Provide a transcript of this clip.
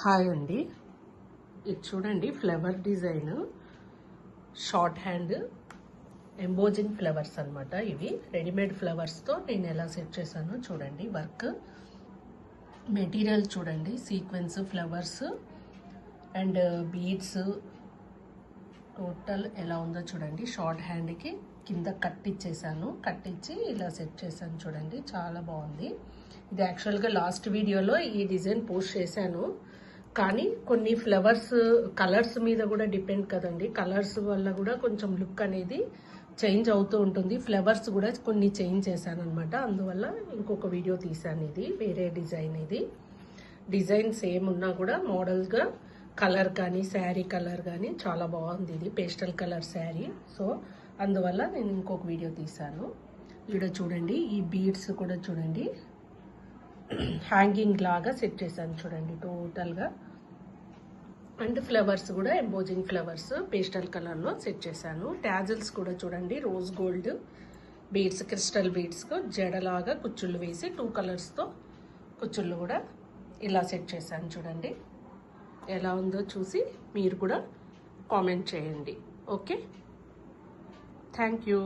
Hi అండి. ఇది చూడండి flower design, short hand embossing flowers అన్నమాట. ఇవి రెడీమేడ్ ఫ్లవర్స్తో నేను ఎలా సెట్ చేశానో చూడండి. వర్క్ మెటీరియల్ చూడండి, sequence flowers and beads total ఎలా ఉందో చూడండి. షార్ట్ హ్యాండ్కి కింద కట్టిచ్చేసాను, కట్టించి ఇలా సెట్ చేశాను చూడండి. చాలా బాగుంది. ఇది యాక్చువల్గా లాస్ట్ వీడియోలో ఈ డిజైన్ పోస్ట్ చేశాను, కానీ కొన్ని ఫ్లవర్స్ కలర్స్ మీద కూడా డిపెండ్ కదండి. కలర్స్ వల్ల కూడా కొంచెం లుక్ అనేది చేంజ్ అవుతూ ఉంటుంది. ఫ్లవర్స్ కూడా కొన్ని చేంజ్ చేశాను అనమాట. అందువల్ల ఇంకొక వీడియో తీశాను. ఇది వేరే డిజైన్. ఇది డిజైన్ సేమ్ ఉన్నా కూడా మోడల్గా కలర్ కానీ శారీ కలర్ కానీ చాలా బాగుంది. ఇది పేస్టల్ కలర్ శారీ. సో అందువల్ల నేను ఇంకొక వీడియో తీశాను. ఇక్కడ చూడండి, ఈ బీడ్స్ కూడా చూడండి హ్యాంగింగ్ లాగా సెట్ చేశాను చూడండి టోటల్గా. అండ్ ఫ్లవర్స్ కూడా ఎంబోజింగ్ ఫ్లవర్స్ పేస్టల్ కలర్లో సెట్ చేశాను. ట్యాజిల్స్ కూడా చూడండి, రోజ్ గోల్డ్ బీడ్స్, క్రిస్టల్ బీడ్స్కు జడలాగా కుచ్చుళ్ళు వేసి 2 కలర్స్తో కుచ్చుళ్ళు కూడా ఇలా సెట్ చేశాను చూడండి. ఎలా ఉందో చూసి మీరు కూడా కామెంట్ చేయండి. Okay, thank you.